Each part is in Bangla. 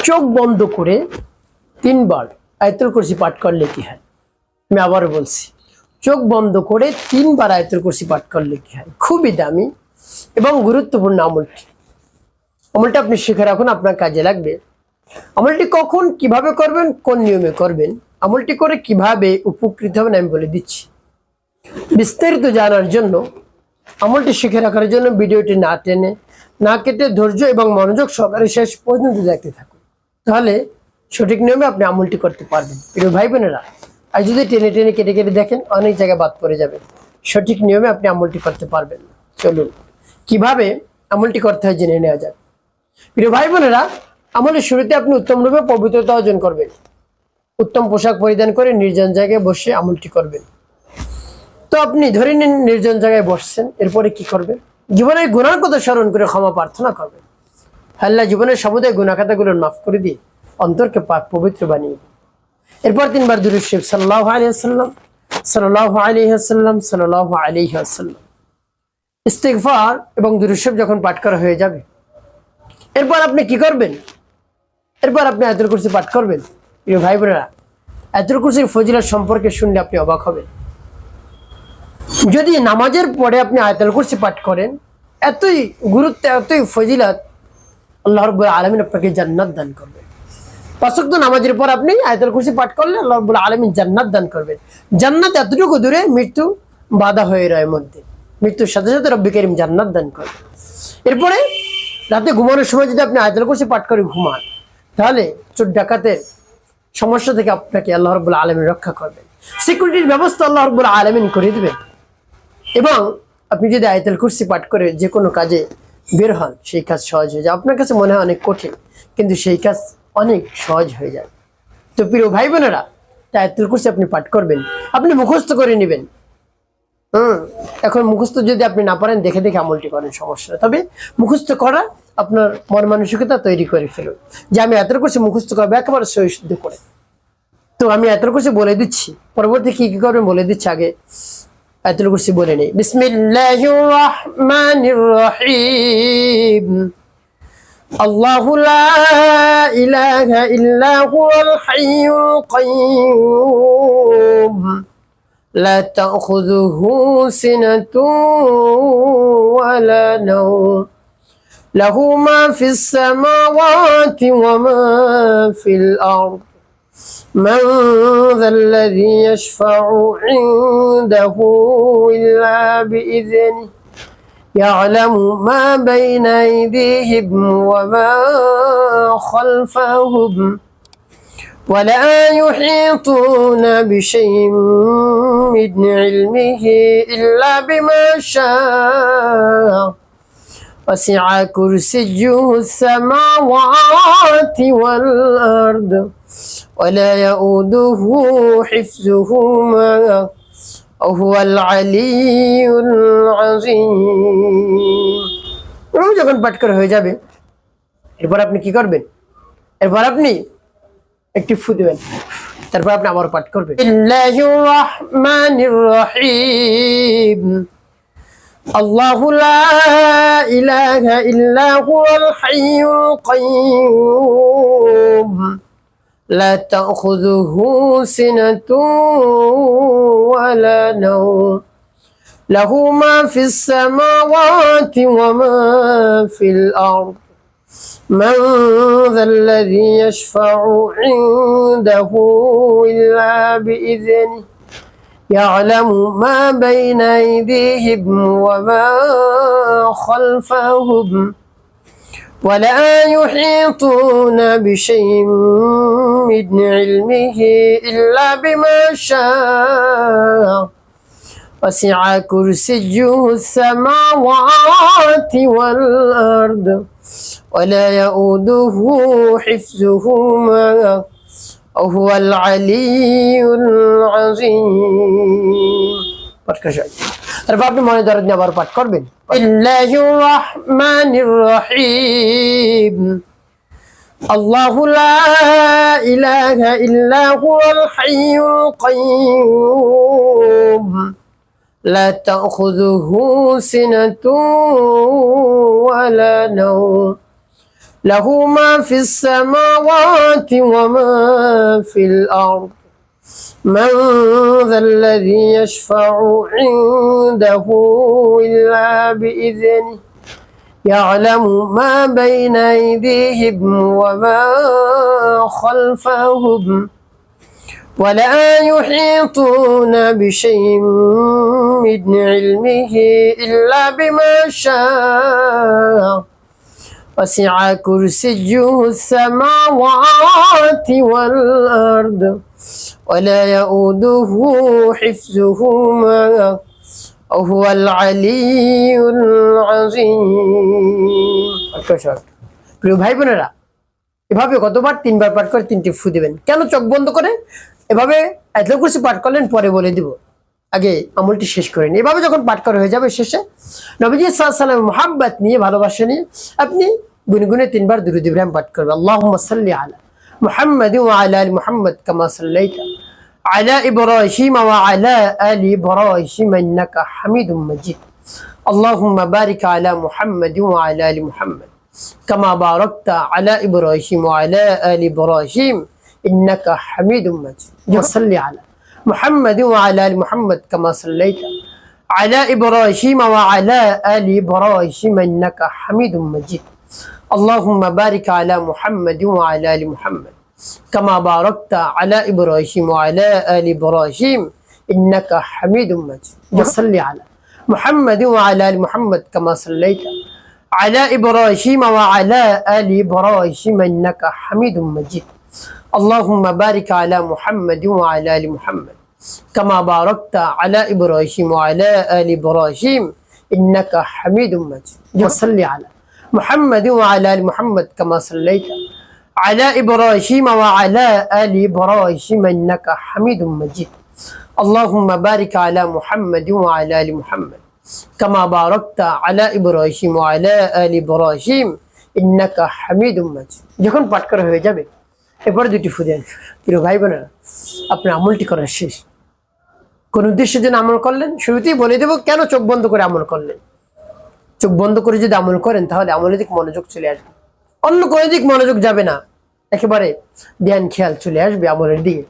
চোখ বন্ধ করে 3 বার আয়াতুল কুরসি পাঠ করলে কি হয়? আমি আবার বলছি, চোখ বন্ধ করে 3 বার আয়াতুল কুরসি পাঠ করলে কি হয়? খুবই দামি এবং গুরুত্বপূর্ণ আমলটা আপনি শিখে রাখুন, আপনার কাজে লাগবে। আমলটি কখন কিভাবে করবেন, কোন নিয়মে করবেন, আমলটি করে কিভাবে উপকৃত হবেন আমি বলে দিচ্ছি। বিস্তারিত জানার জন্য, আমলটি শিখে রাখার জন্য ভিডিওটি না টেনে না কেটে ধৈর্য এবং মনোযোগ সহকারে শেষ পর্যন্ত দেখতে থাকুন, তাহলে সঠিক নিয়মে আপনি আমলটি করতে পারবেন। প্রিয় ভাই বোনেরা, আর যদি টেনে টেনে কেটে কেটে দেখেন অনেক জায়গায় বাদ পড়ে যাবে, সঠিক নিয়মে আপনি আমলটি করতে পারবেন না। চলুন কিভাবে আমলটি করতে হয় জেনে নেওয়া যাক। প্রিয় ভাই বোনেরা, আমলের শুরুতে আপনি উত্তম রূপে পবিত্রতা অর্জন করবেন। উত্তম পোশাক পরিধান করে নির্জন জায়গায় বসে আমলটি করবেন। তো আপনি ধরে নিন নির্জন জায়গায় বসছেন, এরপরে কি করবেন? জীবনের গুনার কথা স্মরণ করে ক্ষমা প্রার্থনা করবেন। আল্লাহ জীবনের সমুদায় গুনাহ খাতাগুলো মাফ করে দিয়ে অন্তরকে পাক পবিত্র বানিয়ে দিন। এরপর 3 বার দুরূদ শরীফ সাল্লাল্লাহু আলাইহি ওয়াসাল্লাম, সাল্লাল্লাহু আলাইহি ওয়াসাল্লাম, সাল্লাল্লাহু আলাইহি ওয়াসাল্লাম ইস্তিগফার এবং দুরূদ শরীফ যখন পাঠ করা হয়ে যাবে, এরপর আপনি কি করবেন? এরপর আপনি আয়াতুল কুরসি পাঠ করবেন। প্রিয় ভাই বোনেরা, আয়াতুল কুরসির ফজিলত সম্পর্কে শুনলে আপনি অবাক হবেন। যদি নামাজের পরে আপনি আয়াতুল কুরসি পাঠ করেন, এতই গুরুত্ব, এতই ফজিলত, আল্লাহ রাব্বুল আলামিন আপনাকে জান্নাত দান করবেন। 5 ওয়াক্ত নামাজের পর আপনি আয়াতুল কুরসি পাঠ করলে আল্লাহ রাব্বুল আলামিন জান্নাত দান করবেন। জান্নাত এতটুকু দূরে, মৃত্যু বাধা হয়ে রয় মধ্যে, মৃত্যুর সাথে সাথে রব্বি কারীম জান্নাত দান করবেন। এরপরে রাতে ঘুমানোর সময় যদি আপনি আয়াতুল কুরসি পাঠ করে ঘুমান, তাহলে চোর ডাকাতের সমস্যা থেকে আপনাকে আল্লাহ রাব্বুল আলামিন রক্ষা করবেন। সিকিউরিটির ব্যবস্থা আল্লাহ রাব্বুল আলামিন করে দিবেন। এবং আপনি যদি আয়াতুল কুরসি পাঠ করে যে কোনো কাজে বের হন, সেই কাজ সহজ হয়ে যায়। আপনার কাছে মনে হয় অনেক কঠিন, কিন্তু সেই কাজ অনেক সহজ হয়ে যায়। তো প্রিয় ভাই বোনেরা, আয়াতুল কুরসি আপনি পাঠ করবেন, আপনি মুখস্থ করে নেবেন। এখন মুখস্থ যদি আপনি না পারেন, দেখে দেখে আমলটি করেন, সমস্যা না। তবে মুখস্থ করা আপনার মন মানসিকতা তৈরি করে ফেলুন যে আমি আয়াতুল কুরসি মুখস্থ করবো একেবারে সহি শুদ্ধ করে। তো আমি আয়াতুল কুরসি বলে দিচ্ছি, পরবর্তী কি কি করবেন বলে দিচ্ছি। আগে আয়াতুল কুরসি বলে নেই। বিসমিল্লাহির রাহমানির রহিম। আল্লাহু লা ইলাহা ইল্লা হুয়াল হাইয়ুল কাইয়্যুম লা তাখুযুহু সিনাতুন ওয়া লা নাওম লাহু মা ফিস সামাওয়াতি ওয়া মা ফিল আরদ من ذا الذي يشفع عنده إلا بإذنه يعلم ما بين أيديهم وما خلفهم ولا يحيطون بشيء من علمه إلا بما شاء وسع كرسيه السماوات والأرض ولا يؤوده حفظهما وهو العلي العظيم। যখন পাঠ করা হয়ে যাবে, এরপর আপনি কি করবেন? এরপর আপনি একটি ফু দিবেন, তারপর আপনি আবার পাঠ করবেন। বিসমিল্লাহির রাহমানির রহিম। আল্লাহু লা ইলাহা ইল্লা হুয়াল হাইয়ুল কাইয়্যুম لا تأخذه سنة ولا نوم له ما في السماوات وما في الأرض من ذا الذي يشفع عنده إلا بإذنه يعلم ما بين أيديهم وما خلفهم ولا يحيطون بشيء من علمه إلا بما شاء وسع كرسيه السماوات والأرض ولا يؤوده حفظهما وهو العلي العظيم। তারপর আপনি মনে দরদ নিয়ে আবার পাঠ করবেন। বিসমিল্লাহির রাহমানির রহিম। আল্লাহু লা ইলাহা ইল্লা হুয়াল হাইয়ুল কাইয়্যুম লা তাখুযুহু সিনাতুন ওয়া লা নাওম লাহু মা ফিস সামাওয়াতি ওয়া মা ফিল আরদ মান যাল্লাযী ইয়াশফাউ ইনদাহু ইল্লা বিইذনিহি ইয়ালামু মা বাইনা আইদিহিম ওয়া মা খালফাহুম ولا يحيطون بشيء من علمه إلا بما شاء وسع كرسيه السماوات والأرض ولا يؤوده حفظهما وهو العلي العظيم প্রিয় ভাই বোনেরা, এভাবে কতবার? 3 বার পাঠ করে 3টি ফু দিবেন। কেন চোখ বন্ধ করে? এভাবে আয়াতুল কুরসি পাঠ করলেন, পরে বলে দিব, আগে আমলটি শেষ করে নিন। এভাবে যখন পাঠ করা হয়ে যাবে, শেষে নবীজি সাল্লাল্লাহু আলাইহি ওয়াসাল্লাম মুহাব্বত নিয়ে, ভালোবাসা নিয়ে আপনি গুনগুনে 3 বার দুরূদ ইব্রাহিম পাঠ করবেন। আল্লাহুম্মা সাল্লি আলা মুহাম্মাদ ওয়া আলা আলি মুহাম্মাদ কামা সাল্লাইতা আলা ইব্রাহিম ওয়া আলা আলি ইব্রাহিম ইন্নাকা হামিদুম মাজিদ। আল্লাহুম্মা বারিক আলা মুহাম্মাদ ওয়া আলা আলি মুহাম্মাদ কামা বারাকতা আলা ইব্রাহিম ওয়া আলা আলি ইব্রাহিম ইন্নাকা হামিদুম মাজিদ। সাল্লি আলা মুহাম্মাদ ওয়া আলা আলি মুহাম্মাদ কামা সাল্লাইতা আলা ইব্রাহিম ওয়া আলা আলি ইব্রাহিম ইন্নাকা হামিদুম মাজিদ। আল্লাহুম্মা বারিক আলা মুহাম্মাদ ওয়া আলা আলি মুহাম্মাদ কামা বারাকতা আলা ইব্রাহিম ওয়া আলা আলি ইব্রাহিম ইন্নাকা হামিদুম মাজিদ। সাল্লি আলা মুহাম্মাদ ওয়া আলা আলি মুহাম্মাদ কামা সাল্লাইতা على إبراهيم وعلى آل إبراهيم إنك حميد مجيد. اللهم بارك على محمد وعلى آل محمد كما باركت على إبراهيم وعلى آل إبراهيم إنك حميد مجيد. وصل على محمد وعلى آل محمد كما صليت على إبراهيم وعلى آل إبراهيم إنك حميد مجيد. اللهم بارك على محمد وعلى آل محمد كما باركت على إبراهيم وعلى آل إبراهيم إنك حميد مجيد. যখন পাঠ করা হয়ে যাবে, এরপর দুটি ফু দেন। প্রিয় ভাই বোনেরা, আপনি আমলটি করা শেষ। কোন উদ্দেশ্যের জন্য আমল করলেন শুরুতেই বলে দেব, কেন চোখ বন্ধ করে আমল করলেন। চোখ বন্ধ করে যদি আমল করেন, তাহলে আমলের দিক মনোযোগ চলে আসবে, অন্য কোনো দিক মনোযোগ যাবে না, একেবারে ধ্যান খেয়াল চলে আসবে আমলের দিকে।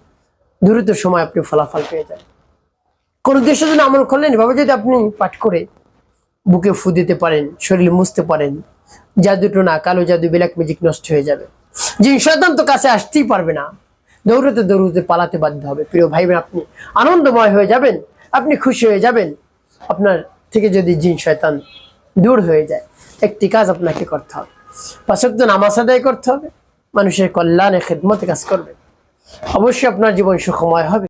দ্রুত সময় আপনি ফলাফল পেয়ে যাবেন। কোন উদ্দেশ্যের জন্য আমল করলেন, এভাবে যদি আপনি পাঠ করে বুকে ফু দিতে পারেন, শরীর মুছতে পারেন, জাদু টোনা, কালো জাদু, ব্ল্যাক ম্যাজিক নষ্ট হয়ে যাবে। জিন শয়তান তো কাছে আসতেই পারবে না, দৌড়তে দৌড়তে পালাতে বাধ্য হবে। প্রিয় ভাই বোন, আপনি আনন্দময় হয়ে যাবেন, আপনি খুশি হয়ে যাবেন। আপনার থেকে যদি জিন শয়তান দূর হয়ে যায়, একটি কাজ আপনাকে করতে হবে, 5 ওয়াক্ত নামাজ আদায় করতে হবে, মানুষের কল্যাণে খেদমতে কাজ করবেন। অবশ্যই আপনার জীবন সুখময় হবে।